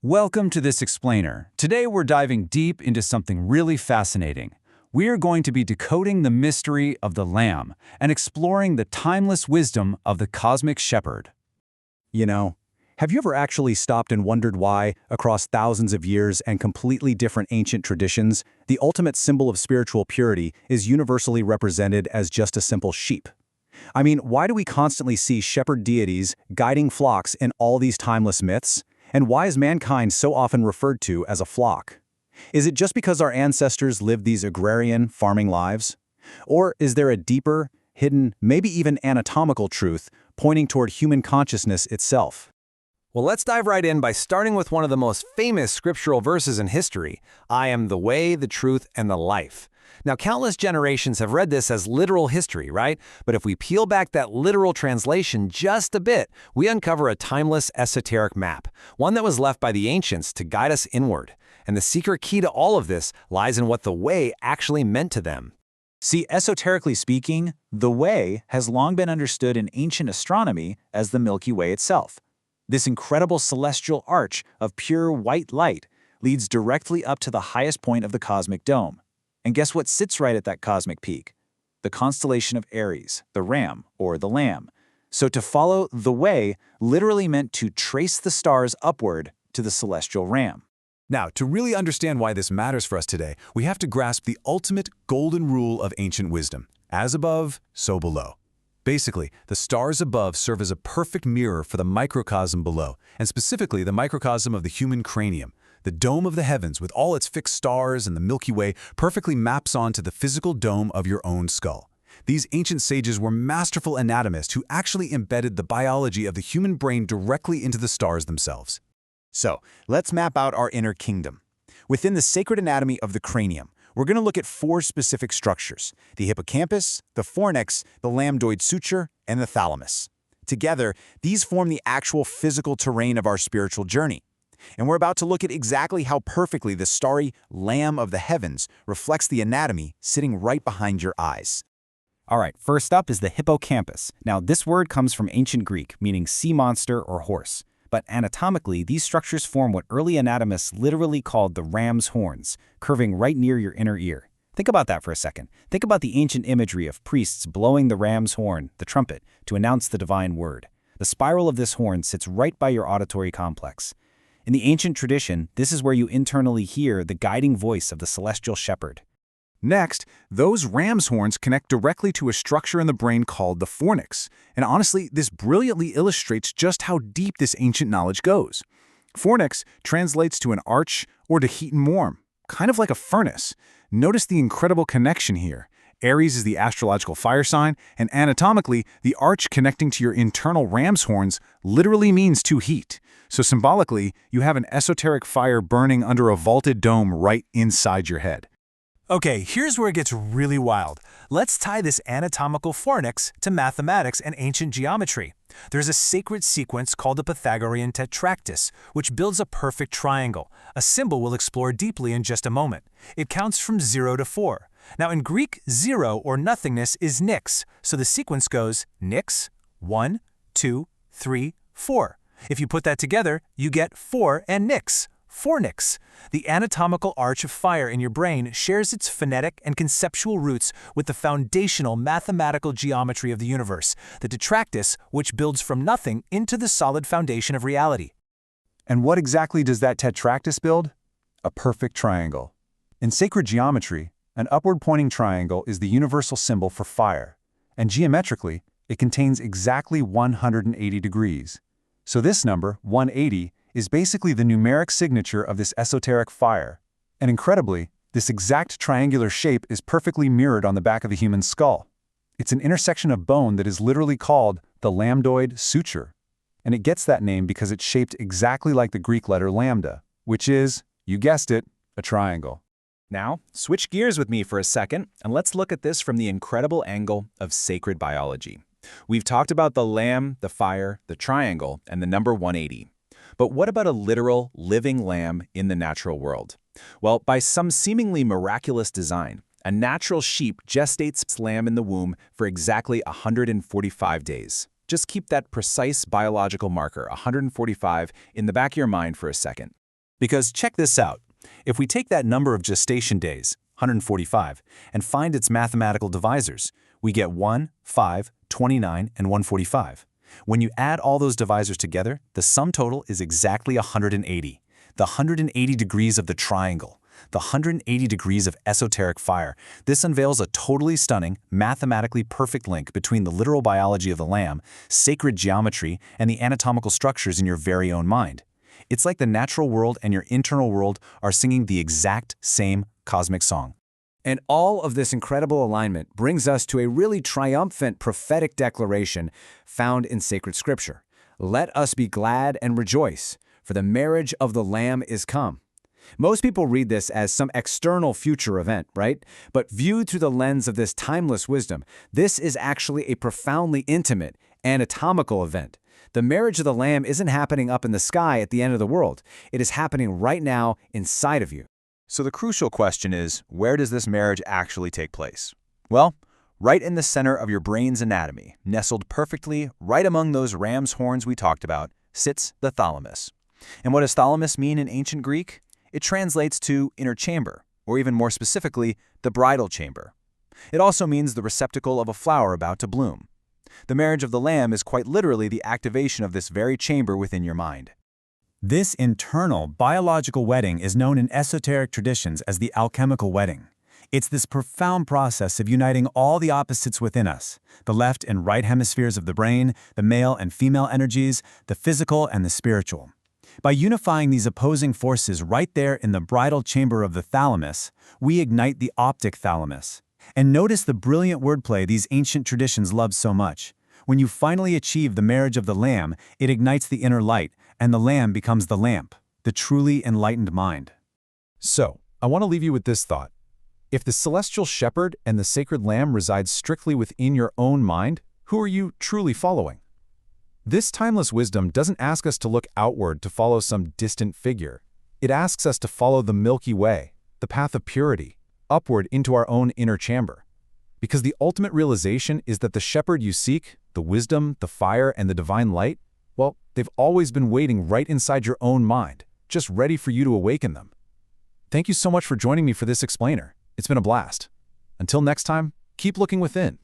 Welcome to this explainer. Today we're diving deep into something really fascinating. We are going to be decoding the mystery of the Lamb and exploring the timeless wisdom of the cosmic shepherd. You know, have you ever actually stopped and wondered why, across thousands of years and completely different ancient traditions, the ultimate symbol of spiritual purity is universally represented as just a simple sheep? I mean, why do we constantly see shepherd deities guiding flocks in all these timeless myths? And why is mankind so often referred to as a flock? Is it just because our ancestors lived these agrarian, farming lives? Or is there a deeper, hidden, maybe even anatomical truth pointing toward human consciousness itself? Well, let's dive right in by starting with one of the most famous scriptural verses in history. I am the way, the truth, and the life. Now, countless generations have read this as literal history, right? But if we peel back that literal translation just a bit, we uncover a timeless esoteric map, one that was left by the ancients to guide us inward. And the secret key to all of this lies in what the way actually meant to them. See, esoterically speaking, the Way has long been understood in ancient astronomy as the Milky Way itself. This incredible celestial arch of pure white light leads directly up to the highest point of the cosmic dome. And guess what sits right at that cosmic peak? The constellation of Aries, the Ram, or the Lamb. So to follow the Way literally meant to trace the stars upward to the celestial Ram. Now, to really understand why this matters for us today, we have to grasp the ultimate golden rule of ancient wisdom. As above, so below. Basically, the stars above serve as a perfect mirror for the microcosm below, and specifically the microcosm of the human cranium. The dome of the heavens, with all its fixed stars and the Milky Way, perfectly maps onto the physical dome of your own skull. These ancient sages were masterful anatomists who actually embedded the biology of the human brain directly into the stars themselves. So, let's map out our inner kingdom. Within the sacred anatomy of the cranium, we're going to look at four specific structures: the hippocampus, the fornix, the lambdoid suture, and the thalamus. Together, these form the actual physical terrain of our spiritual journey. And we're about to look at exactly how perfectly the starry Lamb of the heavens reflects the anatomy sitting right behind your eyes. All right, first up is the hippocampus. Now, this word comes from ancient Greek, meaning sea monster or horse. But anatomically, these structures form what early anatomists literally called the ram's horns, curving right near your inner ear. Think about that for a second. Think about the ancient imagery of priests blowing the ram's horn, the trumpet, to announce the divine word. The spiral of this horn sits right by your auditory complex. In the ancient tradition, this is where you internally hear the guiding voice of the celestial shepherd. Next, those ram's horns connect directly to a structure in the brain called the fornix. And honestly, this brilliantly illustrates just how deep this ancient knowledge goes. Fornix translates to an arch or to heat and warm, kind of like a furnace. Notice the incredible connection here. Aries is the astrological fire sign, and anatomically, the arch connecting to your internal ram's horns literally means to heat. So symbolically, you have an esoteric fire burning under a vaulted dome right inside your head. Okay, here's where it gets really wild. Let's tie this anatomical fornix to mathematics and ancient geometry. There's a sacred sequence called the Pythagorean tetractys, which builds a perfect triangle, a symbol we'll explore deeply in just a moment. It counts from 0 to 4. Now in Greek, 0 or nothingness is nix, so the sequence goes nix, 1, 2, 3, 4. If you put that together, you get 4 and nix. Fornix. The anatomical arch of fire in your brain shares its phonetic and conceptual roots with the foundational mathematical geometry of the universe, the detractus, which builds from nothing into the solid foundation of reality. And what exactly does that tetractus build? A perfect triangle. In sacred geometry, an upward-pointing triangle is the universal symbol for fire, and geometrically, it contains exactly 180 degrees. So this number, 180, is basically the numeric signature of this esoteric fire. And incredibly, this exact triangular shape is perfectly mirrored on the back of the human skull. It's an intersection of bone that is literally called the lambdoid suture. And it gets that name because it's shaped exactly like the Greek letter lambda, which is, you guessed it, a triangle. Now, switch gears with me for a second, and let's look at this from the incredible angle of sacred biology. We've talked about the lamb, the fire, the triangle, and the number 180. But what about a literal, living lamb in the natural world? Well, by some seemingly miraculous design, a natural sheep gestates its lamb in the womb for exactly 145 days. Just keep that precise biological marker, 145, in the back of your mind for a second. Because check this out. If we take that number of gestation days, 145, and find its mathematical divisors, we get 1, 5, 29, and 145. When you add all those divisors together, the sum total is exactly 180. The 180 degrees of the triangle. The 180 degrees of esoteric fire. This unveils a totally stunning, mathematically perfect link between the literal biology of the lamb, sacred geometry, and the anatomical structures in your very own mind. It's like the natural world and your internal world are singing the exact same cosmic song. And all of this incredible alignment brings us to a really triumphant prophetic declaration found in sacred scripture. Let us be glad and rejoice, for the marriage of the Lamb is come. Most people read this as some external future event, right? But viewed through the lens of this timeless wisdom, this is actually a profoundly intimate, anatomical event. The marriage of the Lamb isn't happening up in the sky at the end of the world. It is happening right now inside of you. So the crucial question is, where does this marriage actually take place? Well, right in the center of your brain's anatomy, nestled perfectly right among those ram's horns we talked about, sits the thalamus. And what does thalamus mean in ancient Greek? It translates to inner chamber, or even more specifically, the bridal chamber. It also means the receptacle of a flower about to bloom. The marriage of the Lamb is quite literally the activation of this very chamber within your mind. This internal, biological wedding is known in esoteric traditions as the alchemical wedding. It's this profound process of uniting all the opposites within us, the left and right hemispheres of the brain, the male and female energies, the physical and the spiritual. By unifying these opposing forces right there in the bridal chamber of the thalamus, we ignite the optic thalamus. And notice the brilliant wordplay these ancient traditions love so much. When you finally achieve the marriage of the Lamb, it ignites the inner light, and the Lamb becomes the lamp, the truly enlightened mind. So, I want to leave you with this thought. If the celestial shepherd and the sacred lamb reside strictly within your own mind, who are you truly following? This timeless wisdom doesn't ask us to look outward to follow some distant figure. It asks us to follow the Milky Way, the path of purity, upward into our own inner chamber. Because the ultimate realization is that the shepherd you seek, the wisdom, the fire, and the divine light, well, they've always been waiting right inside your own mind, just ready for you to awaken them. Thank you so much for joining me for this explainer. It's been a blast. Until next time, keep looking within.